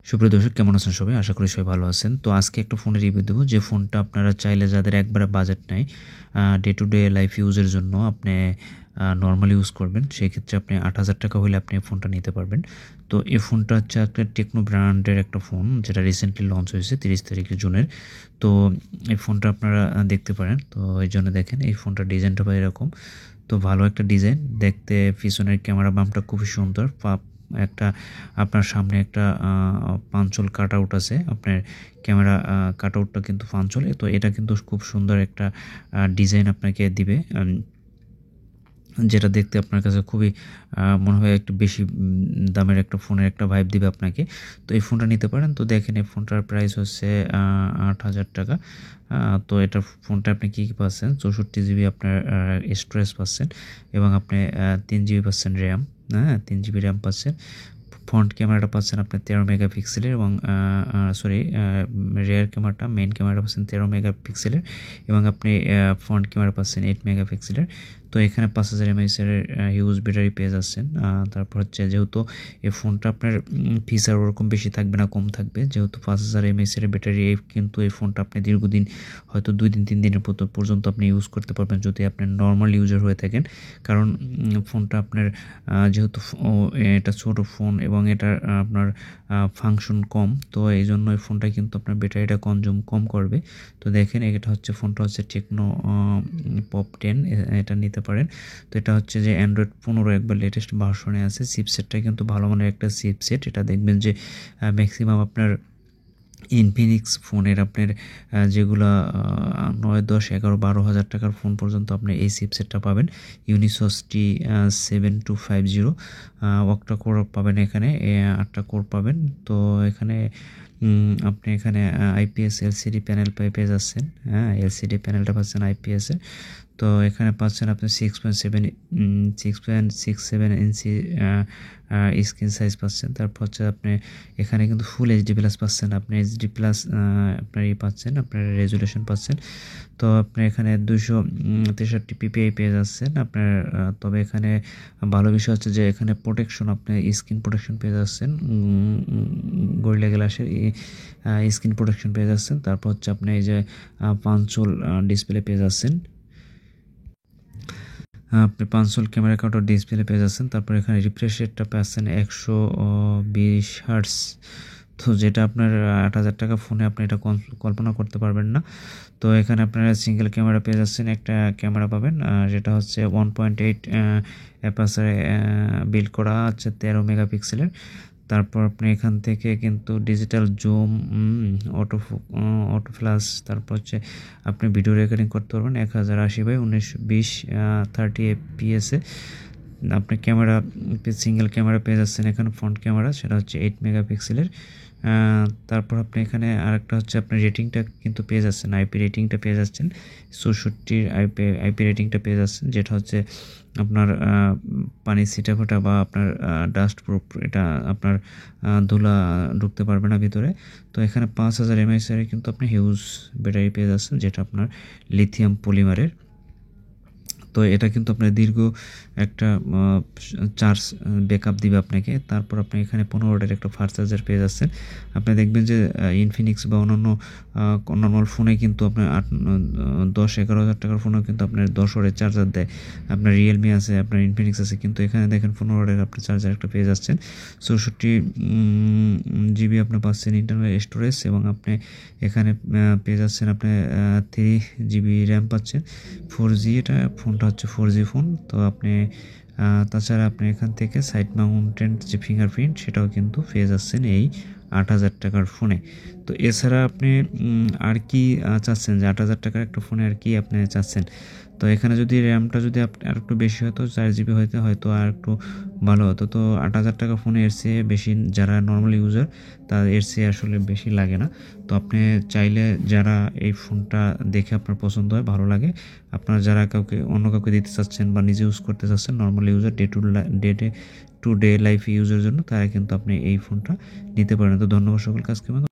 সুপ্রিয় দর্শক, কেমন আছেন সবাই? আশা করি সবাই ভালো আছেন। তো আজকে একটা ফোনের রিভিউ দেবো, যে ফোনটা আপনারা চাইলে, যাদের একবারে বাজেট নাই, ডে টু ডে লাইফ ইউজের জন্য আপনি নরমালি ইউজ করবেন, সেক্ষেত্রে আপনি ৮,০০০ টাকা হলে আপনি এই ফোনটা নিতে পারবেন। তো এই ফোনটা হচ্ছে একটা টেকনো ব্র্যান্ডের একটা ফোন, যেটা রিসেন্টলি লঞ্চ হয়েছে ৩০ তারিখে জুনের। তো এই ফোনটা আপনারা দেখতে পারেন। তো এই জন্য দেখেন, এই ফোনটার ডিজাইনটা বা এরকম। তো ভালো একটা ডিজাইন দেখতে, পিছনের ক্যামেরা বামটা খুবই সুন্দর। একটা আপনার সামনে একটা পাঞ্চল কাট আউট আছে, আপনার ক্যামেরা কাট আউটটা কিন্তু পাঞ্চল। তো এটা কিন্তু খুব সুন্দর একটা ডিজাইন আপনাকে দিবে, যেটা দেখতে আপনার কাছে খুবই মনে হয় একটু বেশি দামের একটা ফোনের একটা ভাইব দিবে আপনাকে। তো এই ফোনটা নিতে পারেন। তো দেখেন, এই ফোনটার প্রাইস হচ্ছে ৮,০০০ টাকা। তো এটা ফোনটা আপনি কী কী পাচ্ছেন, 64 জিবি আপনার স্টোরেজ পাচ্ছেন, এবং আপনি 3 জিবি পাচ্ছেন র্যাম। হ্যাঁ, 3 জিবি র্যাম পাচ্ছেন। ফ্রন্ট ক্যামেরাটা পাচ্ছেন আপনি 13 মেগাপিক্সেলের, এবং রিয়ার ক্যামেরাটা, মেইন ক্যামেরাটা পাচ্ছেন 13 মেগাপিক্সেলের, এবং আপনি ফ্রন্ট ক্যামেরা পাচ্ছেন 8 মেগাপিক্সেলের। তো এখানে 5000 এমএএচের হিউজ ব্যাটারি পেয়ে যাচ্ছেন। তারপর হচ্ছে, যেহেতু এই ফোনটা আপনার ফিচার ওরকম বেশি থাকবে না, কম থাকবে, যেহেতু 5000 এমএএচের ব্যাটারি, কিন্তু এই ফোনটা আপনি দীর্ঘদিন, হয়তো 2 দিন 3 দিনের পর্যন্ত আপনি ইউজ করতে পারবেন, যদি আপনি নর্মাল ইউজার হয়ে থাকেন। কারণ ফোনটা আপনার যেহেতু এটা ছোট ফোন, এবং এটার আপনার ফাংশন কম, তো এই জন্য এই ফোনটা কিন্তু আপনার ব্যাটারিটা কনজিউম কম করবে। তো দেখেন, এটা হচ্ছে, ফোনটা হচ্ছে টেকনো পপ 10, এটা নিতে পারেন। তো এটা হচ্ছে যে অ্যান্ড্রয়েড 15 একবার লেটেস্ট ভার্সনে আছে। চিপসেটটা কিন্তু ভালো মানের একটা চিপসেট। এটা দেখবেন যে ম্যাক্সিমাম আপনার ইনফিনিক্স ফোনের আপনার যেগুলো 9, 10, 11, 12,000 টাকার ফোন পর্যন্ত আপনি এই চিপসেটটা পাবেন। ইউনিসস T7250 অক্টা কোর পাবেন, এখানে 8টা কোর পাবেন। তো এখানে আপনি এখানে আইপিএস এলসিডি প্যানেল পেয়ে যাচ্ছেন। হ্যাঁ, এলসিডি প্যানেলটা পাচ্ছেন আইপিএসের। তো এখানে পাচ্ছেন আপনি 6.67 ইঞ্চি স্ক্রিন সাইজ পাচ্ছেন। তারপর হচ্ছে আপনি এখানে কিন্তু ফুল এইচডি প্লাস পাচ্ছেন, আপনি এইচডি প্লাস আপনার পাচ্ছেন, আপনার রেজুলেশন পাচ্ছেন। তো আপনি এখানে 263 পিপিআই পেয়ে যাচ্ছেন আপনার। তবে এখানে ভালো বিষয় হচ্ছে যে এখানে প্রোটেকশন, আপনি স্ক্রিন প্রোটেকশন পেয়ে যাচ্ছেন, গরিলা গ্লাসের স্ক্রিন প্রোটেকশন পেয়ে যাচ্ছেন। তারপর হচ্ছে আপনি এই যে পাঞ্চল ডিসপ্লে পেয়ে যাচ্ছেন, আপনি পাঞ্চল ক্যামেরা কাউন্টার ডিসপ্লে পেয়ে যাচ্ছেন। তারপর এখানে রিফ্রেশ রেটটা পাচ্ছেন 120 হার্টস। তো যেটা আপনার ৮,০০০ টাকা ফোনে আপনি এটা কল্পনা করতে পারবেন না। তো এখানে আপনারা সিঙ্গেল ক্যামেরা পেয়ে যাচ্ছেন, একটা ক্যামেরা পাবেন, যেটা হচ্ছে 1.8 অ্যাপারচারে বিল্ড করা আছে, 13 মেগাপিক্সেলের। তারপর আপনি এখান থেকে কিন্তু ডিজিটাল জুম, অটো ফ্ল্যাশ, তারপর হচ্ছে আপনি ভিডিও রেকর্ডিং করতে পারবেন 1080x1920 30 এফপিএসে। আপনি ক্যামেরা, সিঙ্গেল ক্যামেরা পেয়ে যাচ্ছেন এখানে, ফ্রন্ট ক্যামেরা, সেটা হচ্ছে 8 মেগাপিক্সেলের। তারপর আপনি এখানে আরেকটা হচ্ছে, আপনার রেটিংটা কিন্তু পেয়ে যাচ্ছেন, আইপি রেটিংটা পেয়ে যাচ্ছেন 64 আইপি রেটিংটা পেয়ে যাচ্ছেন, যেটা হচ্ছে আপনার পানি ছিটাফোঁটা বা আপনার ডাস্ট প্রুফ, এটা আপনার ধুলা ঢুকতে পারবে না ভিতরে। তো এখানে 5000 এমএএচের কিন্তু আপনি হিউজ ব্যাটারি পেয়ে যাচ্ছেন, যেটা আপনার লিথিয়াম পলিমারের। তো এটা কিন্তু আপনার দীর্ঘ একটা চার্জ ব্যাকআপ দিবে আপনাকে। তারপর আপনি এখানে 15 ওয়াটের একটা ফাস্ট চার্জার পেয়ে যাচ্ছেন। আপনি দেখবেন যে ইনফিনিক্স বা অন্যান্য নর্মাল ফোনে কিন্তু আপনার 10-11 হাজার টাকার ফোনেও কিন্তু আপনার 10 ওয়াটের চার্জার দেয়। আপনার রিয়েলমি আছে, আপনার ইনফিনিক্স আছে, কিন্তু এখানে দেখেন 15 ওয়াটের আপনি চার্জার একটা পেয়ে যাচ্ছেন। 64 জিবি আপনি পাচ্ছেন ইন্টারনাল স্টোরেজ, এবং আপনি এখানে পেয়ে যাচ্ছেন আপনি 3 জিবি র্যাম পাচ্ছেন। 4G, এটা ফোনটা হচ্ছে 4G ফোন। তো আপনি তাছাড়া আপনি এখান থেকে সাইড মাউন্টেড যে ফিঙ্গারপ্রিন্ট, সেটাও কিন্তু পেয়ে যাচ্ছেন এই 8,০০০ টাকার ফোনে। তো এছাড়া আপনি আর কি চাচ্ছেন, যে 8,০০০ টাকার একটা ফোনে আর কি আপনি চাচ্ছেন? তো এখানে যদি র্যামটা যদি আর একটু বেশি হতো, 4 জিবি হয়তো আর একটু ভালো হতো। তো 8,০০০ টাকা ফোনে এর চেয়ে বেশি, যারা নর্মাল ইউজার, তার এর চেয়ে আসলে বেশি লাগে না। তো আপনি চাইলে, যারা এই ফোনটা দেখে আপনার পছন্দ হয়, ভালো লাগে, আপনারা যারা অন্য কাউকে দিতে চাচ্ছেন বা নিজে ইউজ করতে চাচ্ছেন, normal user, day to day life ইউজের জন্য, তারা কিন্তু আপনি এই ফোনটা নিতে পারেন। তো ধন্যবাদ সকলকে আজকে।